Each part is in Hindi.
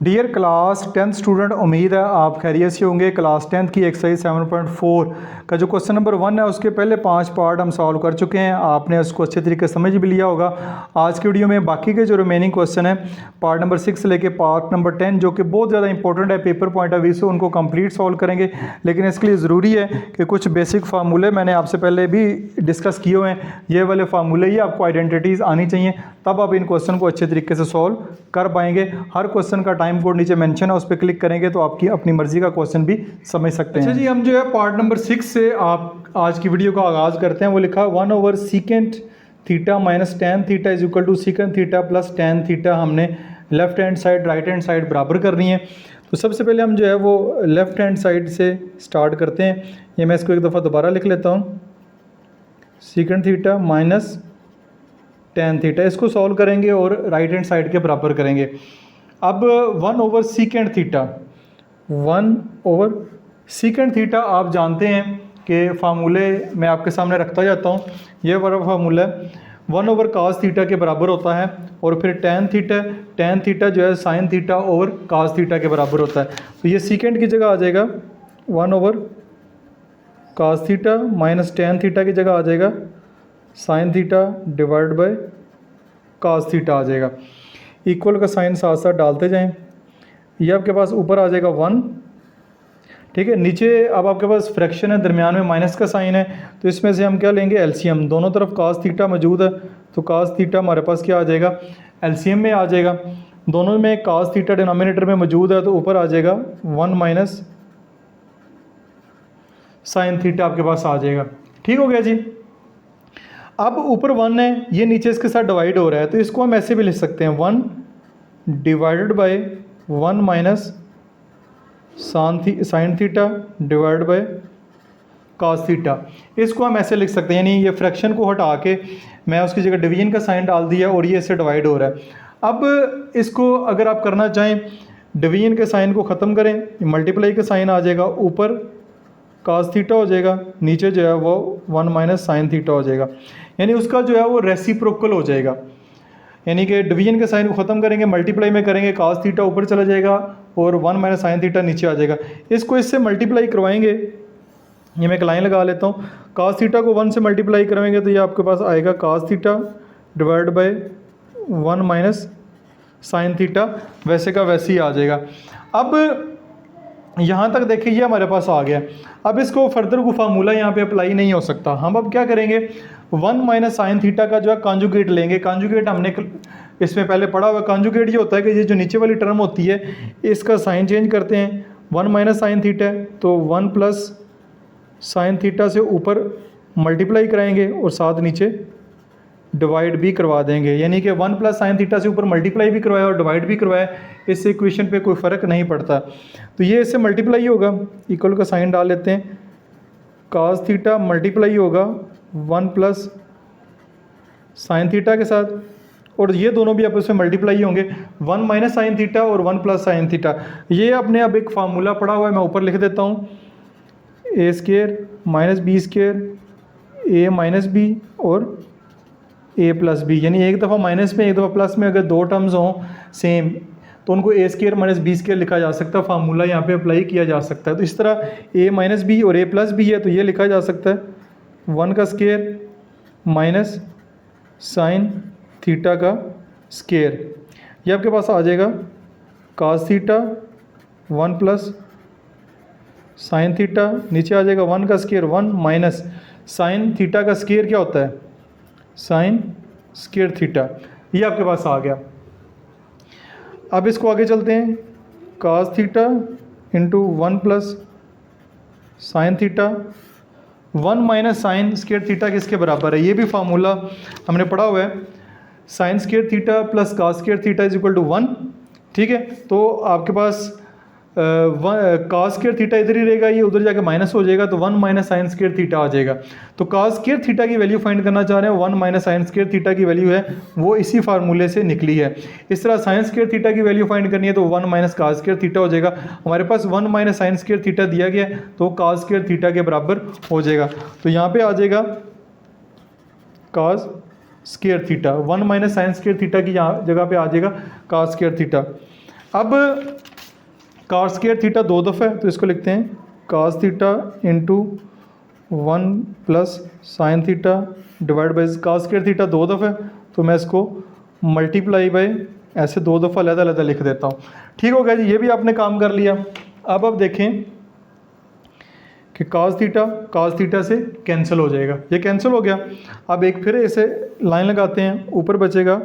डियर क्लास 10th स्टूडेंट, उम्मीद है आप खैरियत से होंगे। क्लास 10th की एक्सरसाइज 7.4 का जो क्वेश्चन नंबर 1 है उसके पहले 5 पार्ट हम सॉल्व कर चुके हैं। आपने उसको अच्छे तरीके से समझ भी लिया होगा। आज की वीडियो में बाकी के जो रिमेनिंग क्वेश्चन है पार्ट नंबर 6 से लेके पार्ट नंबर 10 जो कि बहुत ज़्यादा इंपॉर्टेंट है पेपर पॉइंट ऑफ व्यू से, उनको कंप्लीट सॉल्व करेंगे। लेकिन इसके लिए ज़रूरी है कि कुछ बेसिक फार्मूले मैंने आपसे पहले भी डिस्कस किए हुए हैं। ये वाले फार्मूले ही आपको आइडेंटिटीज़ आनी चाहिए, तब आप इन क्वेश्चन को अच्छे तरीके से सॉल्व कर पाएंगे। हर क्वेश्चन का टाइम कोड नीचे मेंशन है, उस पर क्लिक करेंगे तो आपकी अपनी मर्जी का क्वेश्चन भी समझ सकते हैं। अच्छा जी, हम जो है पार्ट नंबर 6 से आप आज की वीडियो का आगाज़ करते हैं। वो लिखा 1/सीकेंट theta minus tan theta is equal to secant theta plus tan theta. हमने left hand side right hand side बराबर करनी है। तो सबसे पहले हम जो है वो लेफ्ट हैंड साइड से स्टार्ट करते हैं। ये मैं इसको एक दफ़ा दोबारा लिख लेता हूँ, secant theta minus tan theta. इसको सॉल्व करेंगे और राइट हैंड साइड के बराबर करेंगे। अब 1/सीकेंट थीटा, 1/सीकेंट थीटा आप जानते हैं कि फार्मूले मैं आपके सामने रखता जाता हूँ। ये वाला फार्मूला 1/cos थीटा के बराबर होता है, और फिर टेन थीटा जो है sine theta over cos theta के बराबर होता है। तो ये सीकेंट की जगह आ जाएगा 1/cos theta minus tan theta की जगह आ जाएगा sine theta divide by cos theta आ जाएगा। इक्वल का साइन साथ साथ डालते जाएं। ये आपके पास ऊपर आ जाएगा 1, ठीक है। नीचे अब आपके पास फ्रैक्शन है, दरमियान में माइनस का साइन है, तो इसमें से हम क्या लेंगे, एलसीएम। दोनों तरफ cos थीटा मौजूद है, तो cos थीटा हमारे पास क्या आ जाएगा, एलसीएम में आ जाएगा। दोनों में cos थीटा डिनोमिनेटर में मौजूद है, तो ऊपर आ जाएगा 1 माइनस साइन थीटा आपके पास आ जाएगा। ठीक हो गया जी। अब ऊपर 1 है, ये नीचे इसके साथ डिवाइड हो रहा है, तो इसको हम ऐसे भी लिख सकते हैं 1 divided by 1 minus sine theta divide by cos theta. इसको हम ऐसे लिख सकते हैं, यानी ये फ्रैक्शन को हटा के मैं उसकी जगह डिवीजन का साइन डाल दिया और ये इससे डिवाइड हो रहा है। अब इसको अगर आप करना चाहें, डिवीजन के साइन को ख़त्म करें, मल्टीप्लाई का साइन आ जाएगा, ऊपर cos थीटा हो जाएगा, नीचे जो है वो 1 माइनस साइन थीटा हो जाएगा। यानी उसका जो है वो रेसिप्रोकल हो जाएगा। यानी कि डिवीजन के साइन को ख़त्म करेंगे, मल्टीप्लाई में करेंगे, cos थीटा ऊपर चला जाएगा और 1 माइनस साइन थीटा नीचे आ जाएगा। इसको इससे मल्टीप्लाई करवाएंगे, ये मैं एक लाइन लगा लेता हूँ। cos थीटा को 1 से मल्टीप्लाई करेंगे तो ये आपके पास आएगा cos theta divide bye 1 minus sine theta, वैसे का वैसे ही आ जाएगा। अब यहाँ तक देखिए ये हमारे पास आ गया। अब इसको फर्दर को फार्मूला यहाँ पे अप्लाई नहीं हो सकता। हम अब क्या करेंगे, 1 माइनस साइन थीटा का जो है कॉन्जुगेट लेंगे। कॉन्जुगेट हमने इसमें पहले पढ़ा हुआ। कॉन्जुगेट ये होता है कि ये जो नीचे वाली टर्म होती है इसका साइन चेंज करते हैं। 1 माइनस साइन थीटा तो 1 प्लस साइन थीटा से ऊपर मल्टीप्लाई कराएंगे और साथ नीचे डिवाइड भी करवा देंगे। यानी कि 1 प्लस साइन थीटा से ऊपर मल्टीप्लाई भी करवाया और डिवाइड भी करवाया, इससे इक्वेशन पे कोई फ़र्क नहीं पड़ता। तो ये इससे मल्टीप्लाई होगा, इक्वल का साइन डाल लेते हैं, cos थीटा मल्टीप्लाई होगा 1 प्लस साइन थीटा के साथ, और ये दोनों भी आपस में मल्टीप्लाई होंगे, 1 माइनस साइन थीटा और 1 प्लस साइन थीटा। ये अपने अब एक फार्मूला पड़ा हुआ है, मैं ऊपर लिख देता हूँ, ए स्केयर माइनस बी स्केयर ए माइनस बी और ए प्लस बी। यानी एक दफ़ा माइनस में एक दफ़ा प्लस में अगर दो टर्म्स हों सेम तो उनको ए स्केयर माइनस बी स्केयर लिखा जा सकता है। फार्मूला यहाँ पे अप्लाई किया जा सकता है। तो इस तरह ए माइनस बी और ए प्लस बी है तो ये लिखा जा सकता है 1 का स्केयर माइनस साइन थीटा का स्केयर। ये आपके पास आ जाएगा cos theta 1 plus sine theta, नीचे आ जाएगा 1 का स्केयर 1 माइनस साइन थीटा का स्केयर क्या होता है, साइन स्केयर थीटा। ये आपके पास आ गया। अब इसको आगे चलते हैं, cos theta into 1 plus sine theta, 1 minus sign square theta किसके बराबर है, ये भी फार्मूला हमने पढ़ा हुआ है। Sine square theta plus cos square theta is equal to 1, ठीक है। तो आपके पास cos स्केयर थीटा इधर ही रहेगा, ये उधर जाके माइनस हो जाएगा, तो 1 माइनस साइन स्केयर थीटा आ जाएगा। तो cos स्केयर थीटा की वैल्यू फाइंड करना चाह रहे हैं, 1 माइनस साइन स्केयर थीटा की वैल्यू है वो इसी फार्मूले से निकली है। इस तरह साइन स्केयर थीटा की वैल्यू फाइंड करनी है तो 1 माइनस cos स्केयर थीटा हो जाएगा। हमारे पास 1 माइनस साइन स्केयर थीटा दिया गया तो cos स्केयर थीटा के बराबर हो जाएगा। तो यहाँ पर आ जाएगा cos square theta, 1 minus sign square theta की यहाँ जगह पे आ जाएगा cos स्केयर थीटा। अब cos स्क्वायर थीटा 2 दफ़ा है तो इसको लिखते हैं cos theta into 1 plus sine theta divide by cos square theta 2 दफ़ा है तो मैं इसको मल्टीप्लाई बाई ऐसे 2 दफ़ा अलग-अलग लिख देता हूँ। ठीक हो गया जी, ये भी आपने काम कर लिया। अब देखें कि cos थीटा से कैंसिल हो जाएगा, ये कैंसिल हो गया। अब एक फिर ऐसे लाइन लगाते हैं, ऊपर बचेगा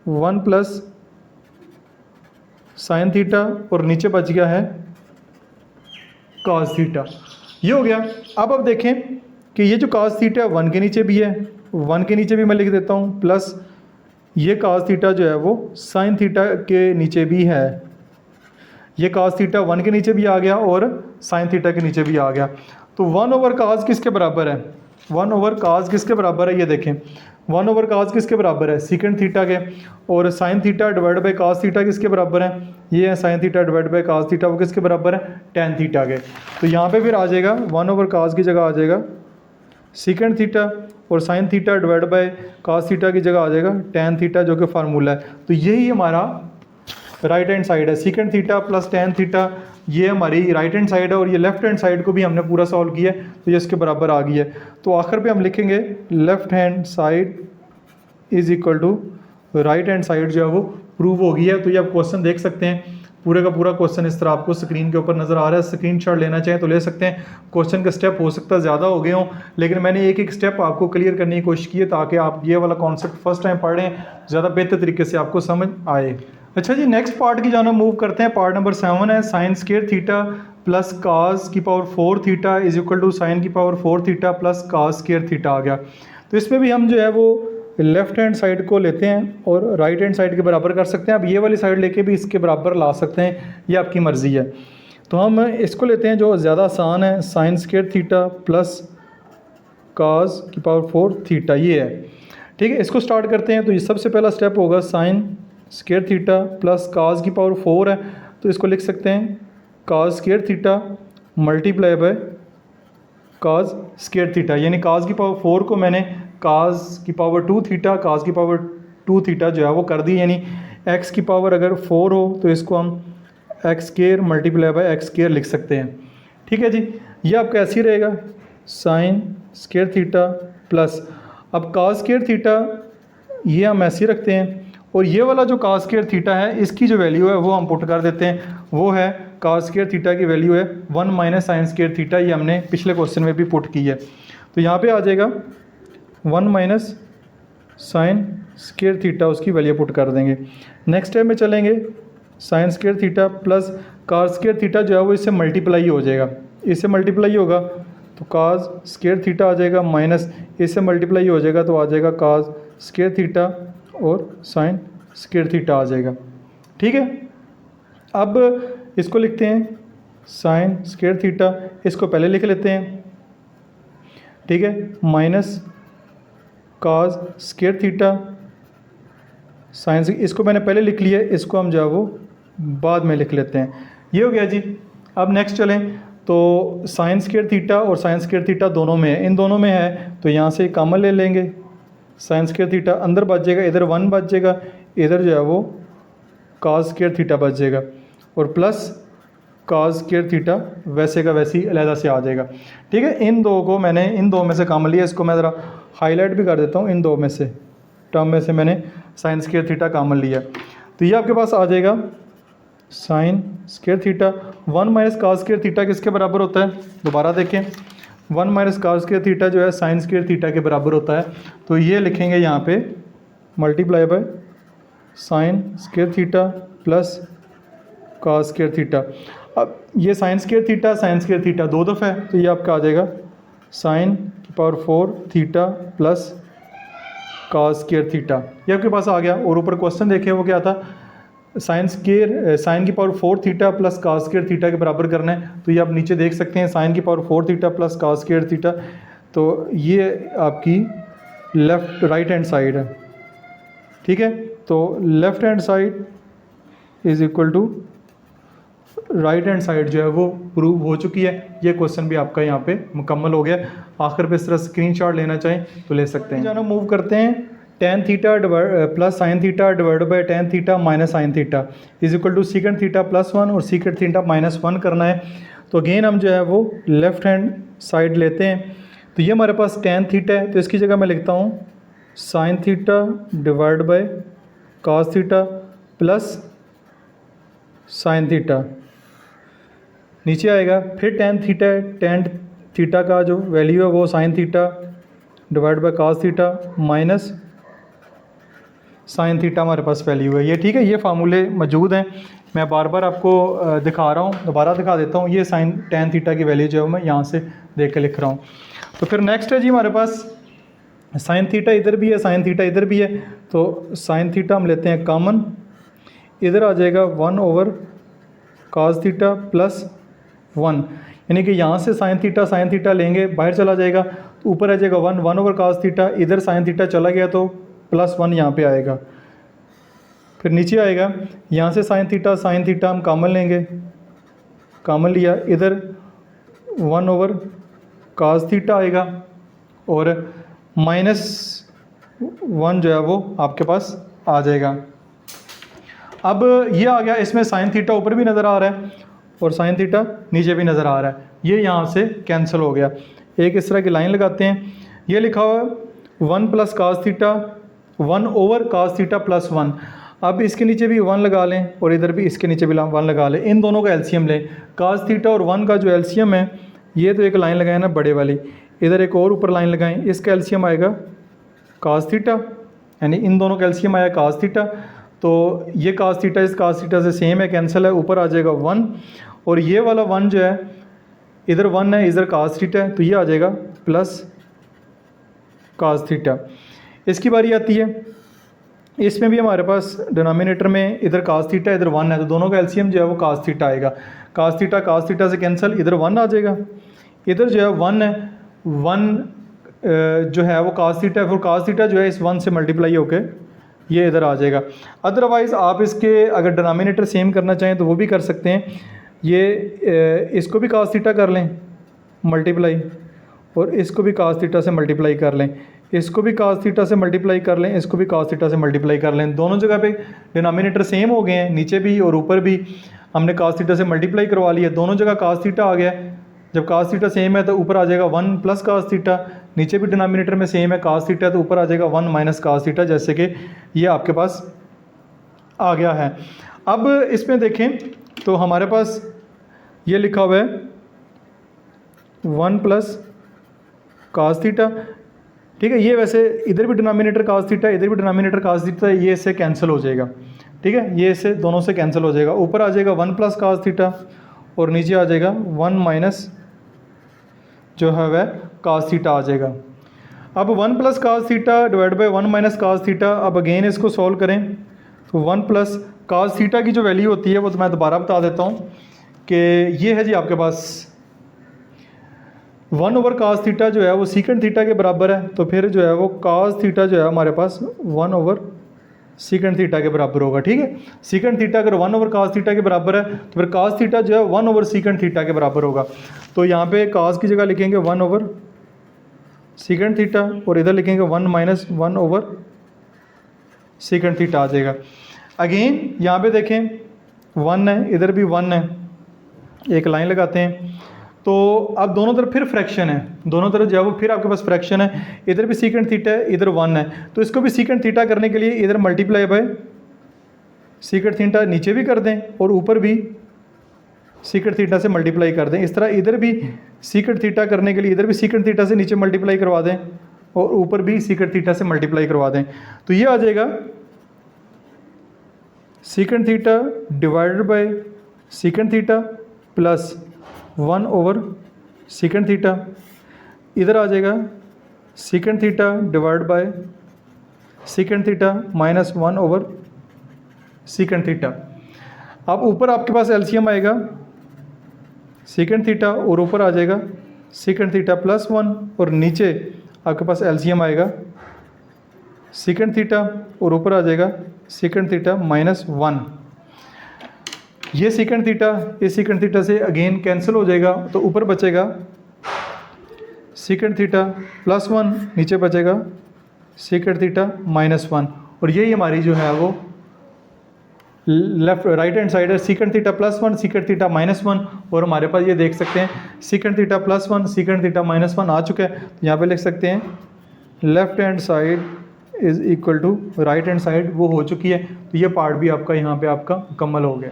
1 प्लस साइन थीटा और नीचे बच गया है cos थीटा, ये हो गया। अब देखें कि ये जो cos थीटा है 1 के नीचे भी है, 1 के नीचे भी मैं लिख देता हूँ, प्लस ये cos थीटा जो है वो साइन थीटा के नीचे भी है। ये cos थीटा 1 के नीचे भी आ गया और साइन थीटा के नीचे भी आ गया। तो 1 ओवर cos किसके बराबर है? 1 ओवर cos किसके बराबर है? ये देखें 1 ओवर cos किसके बराबर है? सीकेंड थीटा के। और sign theta divide by cos theta किसके बराबर है? ये है sign theta divide by cos theta, वो किसके बराबर है? tan थीटा के। तो यहाँ पे फिर आ जाएगा 1 ओवर cos की जगह आ जाएगा सीकेंड थीटा और sign theta divide by cos theta की जगह आ जाएगा tan थीटा, जो कि फार्मूला है। तो यही हमारा राइट हैंड साइड है, secant theta plus tan theta, ये हमारी राइट हैंड साइड है। और ये लेफ्ट हैंड साइड को भी हमने पूरा सॉल्व किया है तो ये इसके बराबर आ गई है। तो आखिर पे हम लिखेंगे left hand side is equal to right hand side जो है वो प्रूव हो गई है। तो ये आप क्वेश्चन देख सकते हैं, पूरे का पूरा क्वेश्चन इस तरह आपको स्क्रीन के ऊपर नज़र आ रहा है। स्क्रीनशॉट लेना चाहें तो ले सकते हैं। क्वेश्चन का स्टेप हो सकता है ज़्यादा हो गए हों, लेकिन मैंने एक एक स्टेप आपको क्लियर करने की कोशिश की है ताकि आप ये वाला कॉन्सेप्ट फर्स्ट टाइम पढ़ें, ज़्यादा बेहतर तरीके से आपको समझ आए। अच्छा जी, नेक्स्ट पार्ट की जाना मूव करते हैं। पार्ट नंबर 7 है sine square theta plus cos की power 4 theta is equal to sine की power 4 theta plus cos square theta आ गया। तो इसमें भी हम जो है वो लेफ्ट हैंड साइड को लेते हैं और राइट हैंड साइड के बराबर कर सकते हैं। अब ये वाली साइड लेके भी इसके बराबर ला सकते हैं, ये आपकी मर्ज़ी है। तो हम इसको लेते हैं जो ज़्यादा आसान है, sine square theta plus cos की पावर 4 थीटा, ये है। ठीक है, इसको स्टार्ट करते हैं। तो ये सबसे पहला स्टेप होगा sign square theta plus cos की पावर 4 है तो इसको लिख सकते हैं cos square theta multiply by cos square theta, यानी cos की पावर 4 को मैंने cos की पावर 2 थीटा, cos की पावर 2 थीटा जो है वो कर दी। यानी x की पावर अगर 4 हो तो इसको हम x square multiply by x square लिख सकते हैं। ठीक है जी, ये आपका ऐसे ही रहेगा साइन स्क्वायर थीटा प्लस, अब cos स्क्वायर थीटा ये हम ऐसे ही रखते हैं और ये वाला जो cos स्क्वायर थीटा है इसकी जो वैल्यू है वो हम पुट कर देते हैं। वो है cos स्क्वायर थीटा की वैल्यू है 1 माइनस साइन स्क्वायर थीटा, ये हमने पिछले क्वेश्चन में भी पुट की है। तो यहाँ पे आ जाएगा 1 माइनस साइन स्क्वायर थीटा, उसकी वैल्यू पुट कर देंगे। नेक्स्ट स्टेप में चलेंगे, sign square theta plus cos square theta जो है वो इससे मल्टीप्लाई हो जाएगा, इससे मल्टीप्लाई होगा तो cos स्क्वायर थीटा आ जाएगा, माइनस इससे मल्टीप्लाई हो जाएगा तो आ जाएगा cos स्क्वायर थीटा और साइन स्क्वायर थीटा आ जाएगा। ठीक है, अब इसको लिखते हैं साइन स्क्वायर थीटा, इसको पहले लिख लेते हैं। ठीक है, minus cos square theta sine, इसको मैंने पहले लिख लिया, इसको हम जो है वो बाद में लिख लेते हैं। ये हो गया जी। अब नेक्स्ट चलें तो साइन स्क्वायर थीटा और साइन स्क्वायर थीटा दोनों में है, इन दोनों में है तो यहाँ से कॉमन ले लेंगे। साइन स्क्वायर थीटा अंदर बच जाएगा, इधर 1 बच जाएगा, इधर जो है वो cos स्क्वायर थीटा बच जाएगा और प्लस cos स्क्वायर थीटा वैसे का वैसे ही अलहदा से आ जाएगा। ठीक है, इन दो को मैंने इन दो में से कॉमन लिया, इसको मैं ज़रा हाईलाइट भी कर देता हूँ। इन दो में से टर्म में से मैंने साइन स्क्वायर थीटा कॉमन लिया, तो ये आपके पास आ जाएगा sign square theta. 1 minus cos square theta किसके बराबर होता है? दोबारा देखें, 1 माइनस cos स्क्वायर थीटा जो है साइन स्क्वायर थीटा के बराबर होता है। तो ये लिखेंगे यहाँ पे multiply by sine square theta plus cos square theta. अब ये साइन स्क्वायर थीटा 2 दफ़ा है तो ये आपका आ जाएगा साइन की power 4 theta plus cos square theta, ये आपके पास आ गया। और ऊपर क्वेश्चन देखें वो क्या था, साइन की power 4 theta plus cos square theta के बराबर करना है। तो ये आप नीचे देख सकते हैं साइन की power 4 theta plus cos square theta, तो ये आपकी लेफ़्ट राइट हैंड साइड है। ठीक है, तो left hand side is equal to right hand side जो है वो प्रूव हो चुकी है। ये क्वेश्चन भी आपका यहाँ पे मुकम्मल हो गया। आखिर पे इस तरह स्क्रीनशॉट लेना चाहें तो ले सकते हैं। जाना मूव करते हैं tan theta plus sine theta divide by tan theta minus sine theta is equal to secant theta plus 1 और सीकेंट थीटा माइनस 1 करना है। तो अगेन हम जो है वो लेफ़्ट हैंड साइड लेते हैं। तो ये हमारे पास tan थीटा है, तो इसकी जगह मैं लिखता हूँ sign theta divide by cos theta plus sine theta, नीचे आएगा फिर tan थीटा है, tan थीटा का जो वैल्यू है वो sign theta divide by cos theta minus sine theta हमारे पास वैल्यू है ये, ठीक है। ये फार्मूले मौजूद हैं, मैं बार बार आपको दिखा रहा हूँ, दोबारा दिखा देता हूँ। ये साइन tan थीटा की वैल्यू जो है मैं यहाँ से देख के लिख रहा हूँ। तो फिर नेक्स्ट है जी हमारे पास साइन थीटा इधर भी है, साइन थीटा इधर भी है, तो साइन थीटा हम लेते हैं कॉमन, इधर आ जाएगा 1 ओवर cos थीटा प्लस 1, यानी कि यहाँ से साइन थीटा लेंगे, बाहर चला जाएगा तो ऊपर आ जाएगा 1 ओवर cos थीटा, इधर साइन थीटा चला गया तो प्लस 1 यहाँ पे आएगा। फिर नीचे आएगा यहाँ से साइन थीटा हम कॉमन लेंगे, कॉमन लिया, इधर 1 ओवर cos थीटा आएगा और माइनस 1 जो है वो आपके पास आ जाएगा। अब ये आ गया, इसमें साइन थीटा ऊपर भी नज़र आ रहा है और साइन थीटा नीचे भी नज़र आ रहा है, ये यहाँ से कैंसिल हो गया। एक इस तरह की लाइन लगाते हैं, ये लिखा हुआ है 1 plus cos theta 1 over cos theta plus 1। अब इसके नीचे भी 1 लगा लें और इधर भी इसके नीचे भी 1 लगा लें, इन दोनों का एलसीएम लें। cos थीटा और 1 का जो एलसीएम है, ये तो एक लाइन लगाए ना बड़े वाली, इधर एक और ऊपर लाइन लगाएं, इसका एलसीएम आएगा cos थीटा, यानी इन दोनों का एलसीएम आया cos थीटा। तो ये cos थीटा इस cos थीटा से सेम है, कैंसिल है, ऊपर आ जाएगा 1 और ये वाला 1 जो है इधर 1 है, इधर cos थीटा है, तो ये आ जाएगा प्लस cos थीटा। इसकी बारी आती है, इसमें भी हमारे पास डिनोमिनेटर में इधर cos थीटा इधर 1 है, तो दोनों का एलसीएम जो है वो cos थीटा आएगा। cos थीटा से कैंसिल, इधर 1 आ जाएगा, इधर जो है 1 है, 1 जो है वो cos थीटा है, फिर cos थीटा जो है इस 1 से मल्टीप्लाई होके ये इधर आ जाएगा। अदरवाइज़ आप इसके अगर डिनोमिनेटर सेम करना चाहें तो वो भी कर सकते हैं, ये इसको भी cos थीटा कर लें मल्टीप्लाई और इसको भी cos थीटा से मल्टीप्लाई कर लें, इसको भी cos थीटा से मल्टीप्लाई कर लें, इसको भी cos थीटा से मल्टीप्लाई कर लें। दोनों जगह पे डिनोमिनेटर सेम हो गए हैं, नीचे भी और ऊपर भी हमने cos थीटा से मल्टीप्लाई करवा लिया, दोनों जगह cos थीटा आ गया। जब cos थीटा सेम है तो ऊपर आ जाएगा 1 प्लस cos थीटा, नीचे भी डिनोमिनेटर में सेम है cos थीटा, तो ऊपर आ जाएगा 1 माइनस cos थीटा, जैसे कि ये आपके पास आ गया है। अब इसमें देखें तो हमारे पास ये लिखा हुआ है 1 प्लस cos थीटा, ठीक है। ये वैसे इधर भी डिनोमिनेटर cos थीटा, इधर भी डिनोमिनेटर cos थीटा, ये इससे कैंसिल हो जाएगा, ठीक है, ये इससे दोनों से कैंसिल हो जाएगा। ऊपर आ जाएगा 1 प्लस cos थीटा और नीचे आ जाएगा 1 माइनस जो है वह cos थीटा आ जाएगा। अब 1 plus cos theta divide by 1 minus cos theta, अब अगेन इसको सॉल्व करें तो 1 प्लस cos थीटा की जो वैल्यू होती है वो तो मैं दोबारा बता देता हूँ कि ये है जी आपके पास 1 ओवर cos थीटा जो है वो सीकेंट थीटा के बराबर है, तो फिर जो है वो cos थीटा जो है हमारे पास 1 ओवर सीकेंट थीटा के बराबर होगा, ठीक है। सीकेंट थीटा अगर 1 ओवर cos थीटा के बराबर है तो फिर cos थीटा जो है 1 ओवर सीकेंट थीटा के बराबर होगा। तो यहाँ पे cos की जगह लिखेंगे 1 ओवर सीकेंट थीटा और इधर लिखेंगे 1 माइनस 1 ओवर सीकेंट थीटा आ जाएगा। अगेन यहाँ पे देखें 1 है, इधर भी 1 है, एक लाइन लगाते हैं, तो अब दोनों तरफ फिर फ्रैक्शन है, दोनों तरफ जो है वो फिर आपके पास फ्रैक्शन है, इधर भी सीकेंट थीटा है, इधर 1 है, तो इसको भी सीकेंट थीटा करने के लिए इधर मल्टीप्लाई बाय सीकेंट थीटा नीचे भी कर दें और ऊपर भी सीकेंट थीटा से मल्टीप्लाई कर दें। इस तरह इधर भी सीकेंट थीटा करने के लिए इधर भी सीकेंट थीटा से नीचे मल्टीप्लाई करवा दें और ऊपर भी सीकेंट थीटा से मल्टीप्लाई करवा दें, तो ये आ जाएगा secant theta divided by secant theta plus 1 over secant theta, इधर आ जाएगा secant theta divide bye secant theta minus 1 over secant theta. अब ऊपर आपके पास एलसीएम आएगा सीकेंट थीटा और ऊपर आ जाएगा सीकेंट थीटा प्लस 1 और नीचे आपके पास एलसीएम आएगा सीकेंट थीटा और ऊपर आ जाएगा सीकेंट थीटा माइनस 1। ये सीकेंट थीटा इस सीकेंट थीटा से अगेन कैंसिल हो जाएगा, तो ऊपर बचेगा सीकेंट थीटा प्लस 1, नीचे बचेगा सीकेंट थीटा -1, और यही हमारी जो है वो लेफ्ट राइट हैंड साइड है। सीकेंट थीटा +1 सीकेंट थीटा -1, और हमारे पास ये देख सकते हैं सीकेंट थीटा +1 सीकेंट थीटा -1 आ चुका है। तो यहाँ पे लिख सकते हैं left hand side is equal to right hand side, वो हो चुकी है। तो ये पार्ट भी आपका यहाँ पे आपका मुकम्मल हो गया।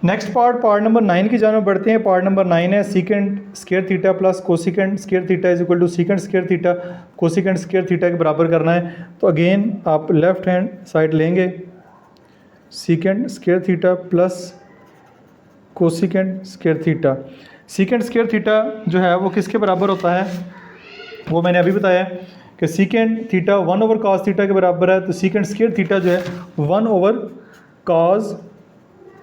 नेक्स्ट पार्ट नंबर 9 की जानब बढ़ते हैं। पार्ट नंबर 9 है secant square theta plus cosecant square theta is equal to secant square theta cosecant square theta के बराबर करना है। तो अगेन आप लेफ्ट हैंड साइड लेंगे, secant square theta plus cosecant square theta. Secant square theta जो है वो किसके बराबर होता है, वो मैंने अभी बताया कि सीकेंट थीटा 1/cos थीटा के बराबर है। तो सीकेंट स्क्वायर थीटा जो है 1/cos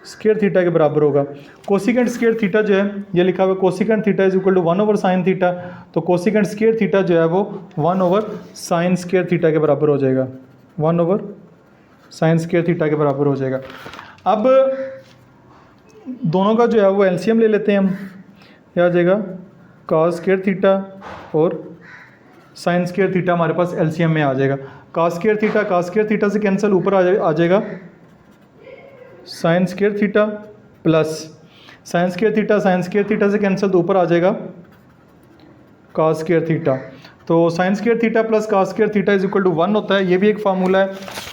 स्क्वायर थीटा के बराबर होगा। कोसिकेंट स्क्वायर थीटा जो है ये लिखा हुआ है cosecant theta is equal to 1/sin theta. तो कोसिकेंट स्क्वायर थीटा जो है वो 1/sin स्क्वायर थीटा के बराबर हो जाएगा, 1/sin स्क्वायर थीटा के बराबर हो जाएगा। अब दोनों का जो है वो एलसीएम ले लेते हैं हम, क्या आ जाएगा cos स्क्वायर थीटा और sin स्क्वायर थीटा हमारे पास एलसीएम में आ जाएगा। cos स्क्वायर थीटा से कैंसिल, ऊपर आ जाएगा sin square theta plus sin square theta से कैंसिल, तो ऊपर आ जाएगा cos स्क्वायर थीटा। तो sin square theta plus cos square theta is equal to 1 होता है। ये भी एक फार्मूला है,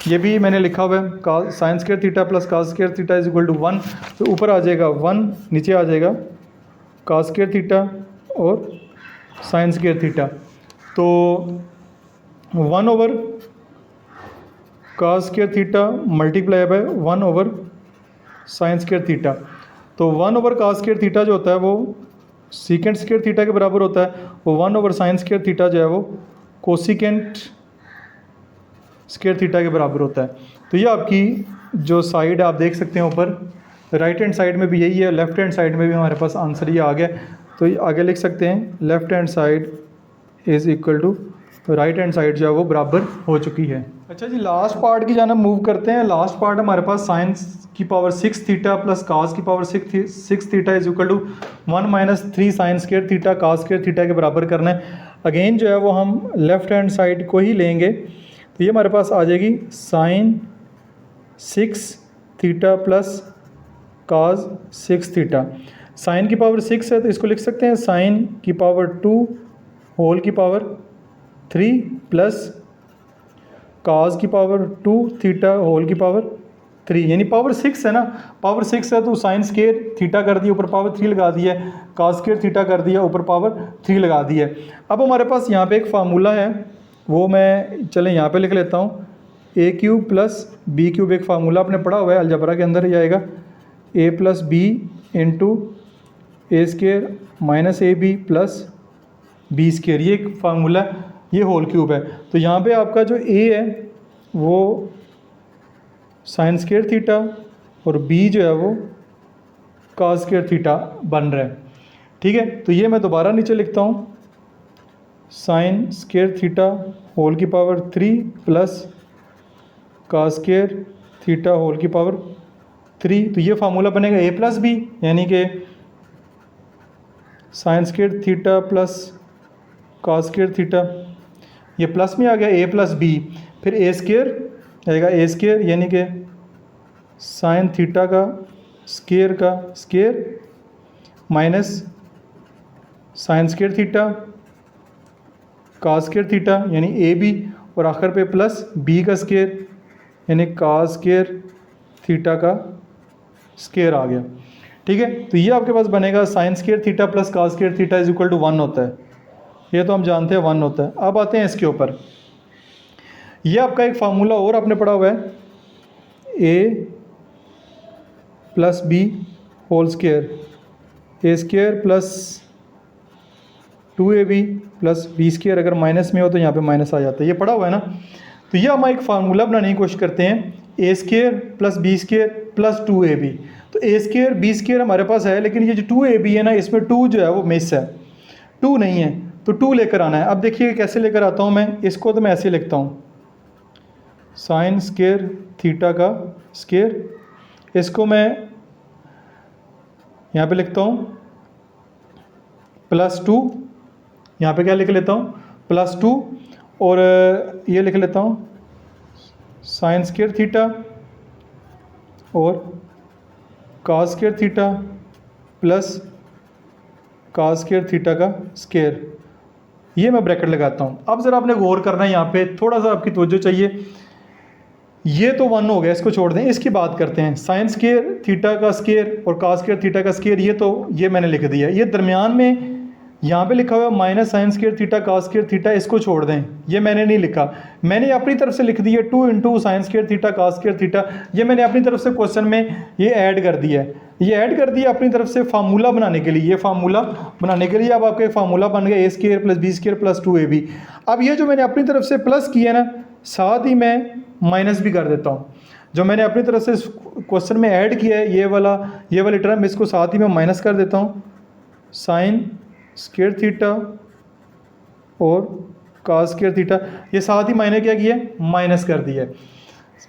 ये भी मैंने लिखा हुआ है sin square theta plus cos square theta is equal to 1। तो ऊपर आ जाएगा 1, नीचे आ जाएगा cos स्क्वायर थीटा और sin स्क्वायर थीटा। तो 1/cos square theta multiply by 1/sin square theta. तो 1/cos स्क्वायर थीटा जो होता है वो सीकेंट स्क्वायर थीटा के बराबर होता है, वो 1/sin स्क्वायर थीटा जो है वो कोसिकेंट स्क्वायर थीटा के बराबर होता है। तो ये आपकी जो साइड आप देख सकते हैं ऊपर, राइट हैंड साइड में भी यही है, लेफ्ट हैंड साइड में भी हमारे पास आंसर ये आ गया। तो आगे लिख सकते हैं left hand side is equal to right hand side जो है वो बराबर हो चुकी है। अच्छा जी, लास्ट पार्ट की जानब मूव करते हैं। लास्ट पार्ट हमारे पास साइंस की पावर 6 थीटा प्लस कास की power 6 theta is equal to 1 - 3 sine square theta cos square theta के बराबर करना है। अगेन जो है वो हम लेफ्ट हैंड साइड को ही लेंगे। तो ये हमारे पास आ जाएगी sine 6 theta plus cos 6 theta. Sine की पावर 6 है तो इसको लिख सकते हैं साइन की पावर 2 होल की पावर 3 प्लस काज की पावर 2 थीटा होल की पावर 3, यानी पावर 6 है ना, पावर 6 है तो साइन स्क्वायर थीटा कर दिया, ऊपर पावर 3 लगा दिया, काज स्क्वायर थीटा कर दिया, ऊपर पावर 3 लगा दिया। अब हमारे पास यहाँ पे एक फार्मूला है, वो मैं चलें यहाँ पे लिख लेता हूँ। a³ प्लस b³ एक फार्मूला आपने पढ़ा हुआ है अलजबरा के अंदर, ये आएगा a plus b into a² minus ab plus b square. ये एक फार्मूला, ये होल क्यूब है। तो यहाँ पे आपका जो a है वो साइन स्क्वायर थीटा और b जो है वो कॉस स्क्वायर थीटा बन रहा है, ठीक है। तो ये मैं दोबारा नीचे लिखता हूँ, साइन स्क्वायर थीटा होल की power 3 plus cos square theta whole की पावर 3। तो ये फार्मूला बनेगा a प्लस बी, यानी कि sign square theta plus cos square theta, ये प्लस में आ गया a प्लस बी, फिर a स्क्वायर आएगा a स्क्वायर, यानी कि साइन थीटा का square minus sign square theta cos square theta यानी ए बी, और आखिर पे प्लस b का स्क्वायर यानी कॉस स्क्वायर थीटा का स्क्वायर आ गया, ठीक है। तो ये आपके पास बनेगा sign square theta plus cos square theta is equal to 1 होता है, ये तो हम जानते हैं 1 होता है। अब आते हैं इसके ऊपर, ये आपका एक फार्मूला और आपने पढ़ा हुआ है, a plus b whole square, a square plus 2ab plus B square, अगर माइनस में हो तो यहाँ पे माइनस आ जाता है, ये पढ़ा हुआ है ना। तो ये हम एक फार्मूला बनाने की कोशिश करते हैं, A square plus B square plus 2ab। तो ए स्क्वायर बी स्क्वायर हमारे पास है, लेकिन ये जो 2ab है ना, इसमें 2 जो है वो मिस है, 2 नहीं है, तो 2 लेकर आना है। अब देखिए कैसे लेकर आता हूँ मैं इसको, तो मैं ऐसे लिखता हूँ साइन स्क्वायर थीटा का स्क्वायर, इसको मैं यहाँ पे लिखता हूँ प्लस 2, यहाँ पे क्या लिख लेता हूँ प्लस 2, और ये लिख लेता हूँ साइन स्क्वायर थीटा और cos square theta plus cos square theta का स्क्वायर, ये मैं ब्रैकेट लगाता हूँ। अब ज़रा आपने गौर करना है, यहाँ पे थोड़ा सा आपकी तवज्जो चाहिए। ये तो 1 हो गया, इसको छोड़ दें, इसकी बात करते हैं। साइन स्क्वायर थीटा का स्क्वायर और कॉस स्क्वायर थीटा का स्क्वायर, ये मैंने लिख दिया। ये दरमियान में यहाँ पे लिखा हुआ है minus sign square theta cos square theta, इसको छोड़ दें, ये मैंने नहीं लिखा, मैंने अपनी तरफ से लिख दिया 2 into sine square theta cos square theta. ये मैंने अपनी तरफ से क्वेश्चन में ये ऐड कर दिया है, ये ऐड कर दिया अपनी तरफ से फार्मूला बनाने के लिए। ये फार्मूला बनाने के लिए अब आपका फार्मूला बन गया A square plus B square plus 2ab। अब ये जो मैंने अपनी तरफ से प्लस किया ना, साथ ही मैं माइनस भी कर देता हूँ। जो मैंने अपनी तरफ से क्वेश्चन में ऐड किया है ये वाली टर्म, इसको साथ ही मैं माइनस कर देता हूँ। साइन स्क्वायर थीटा और कॉस स्क्वायर थीटा, ये साथ ही मैंने क्या किया, माइनस कर दिया है।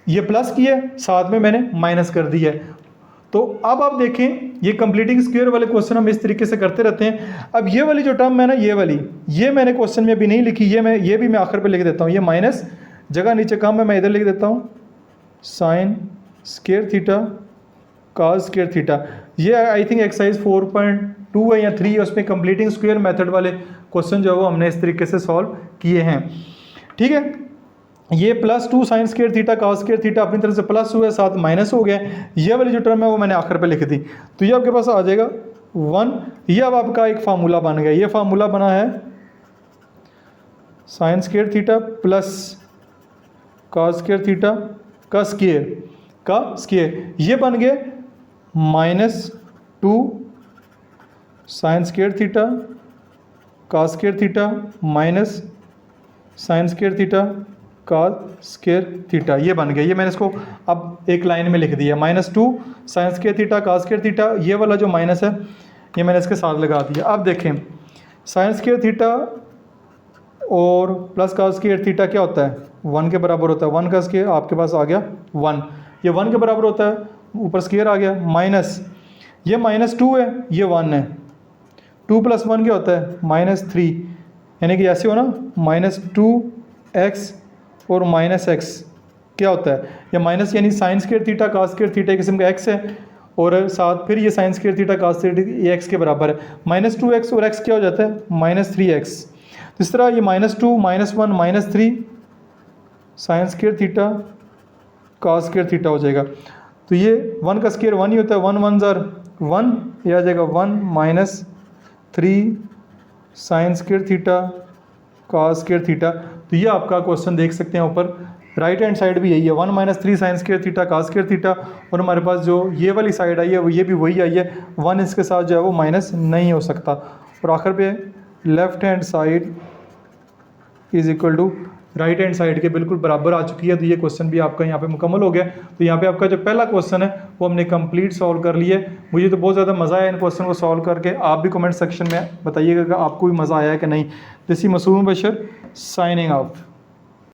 ये प्लस किया है, साथ में मैंने माइनस कर दिया है। तो अब आप देखें, ये कंप्लीटिंग स्क्वायर वाले क्वेश्चन हम इस तरीके से करते रहते हैं। अब ये वाली जो टर्म है ना, ये मैंने क्वेश्चन में अभी नहीं लिखी, ये भी मैं आखिर पे लिख देता हूँ। ये माइनस जगह नीचे कम है, मैं इधर लिख देता हूँ sine square theta cos square theta. ये आई थिंक एक्सरसाइज 4.2 है या 3 है, उसमें कंप्लीटिंग स्क्वायर मेथड वाले क्वेश्चन जो है वो हमने इस तरीके से सॉल्व किए हैं। ठीक है, ये +2 sign square theta cos square theta अपनी तरफ से प्लस हुआ है, साथ माइनस हो गया। ये वाली जो टर्म है वो मैंने आखिर पे लिख दी, तो ये आपके पास आ जाएगा 1। ये अब आपका एक फार्मूला बन गया। ये फार्मूला बना है sine square theta plus cos square theta का स्क्वायर, ये बन गया -2 sign square theta cos square theta minus sign square theta cos square theta, ये बन गया। ये मैंने इसको अब एक लाइन में लिख दिया, -2 sign square theta cos square theta. ये वाला जो माइनस है ये मैंने इसके साथ लगा दिया। अब देखें, साइन स्क्वायर थीटा और प्लस कॉस स्क्वायर थीटा क्या होता है, 1 के बराबर होता है। 1 का स्क्वायर आपके पास आ गया 1, ये 1 के बराबर होता है, ऊपर स्क्वायर आ गया। माइनस ये -2 है, ये 1 है, 2 + 1 क्या होता है -3, यानी कि ऐसे हो ना, -2x और -x क्या होता है, ये माइनस यानी sign square theta cos square theta एक किस्म का x है, और साथ फिर ये sign square theta cos square theta ये x के बराबर है। -2x और x क्या हो जाता है -3x। इस तरह ये -2 -1 -3 sine square theta cos square theta हो जाएगा। तो ये 1 का स्क्वायर 1 ही होता है, 1 1 ज़र 1, ये आ जाएगा 1 -3 sine square theta cos square theta. तो ये आपका क्वेश्चन देख सकते हैं ऊपर राइट हैंड साइड भी यही है, 1 -3 sine square theta cos square theta, और हमारे पास जो ये वाली साइड आई है वो ये भी वही आई है, 1 इसके साथ जो है वो माइनस नहीं हो सकता। और आखिर पे left hand side is equal to right hand side के बिल्कुल बराबर आ चुकी है। तो ये क्वेश्चन भी आपका यहाँ पे मुकम्मल हो गया। तो यहाँ पे आपका जो पहला क्वेश्चन है वो हमने कंप्लीट सॉल्व कर लिया है। मुझे तो बहुत ज़्यादा मज़ा आया इन क्वेश्चन को सॉल्व करके। आप भी कमेंट सेक्शन में बताइएगा कि आपको भी मज़ा आया है कि नहीं। दिस इज मासूम बशर साइनिंग ऑफ।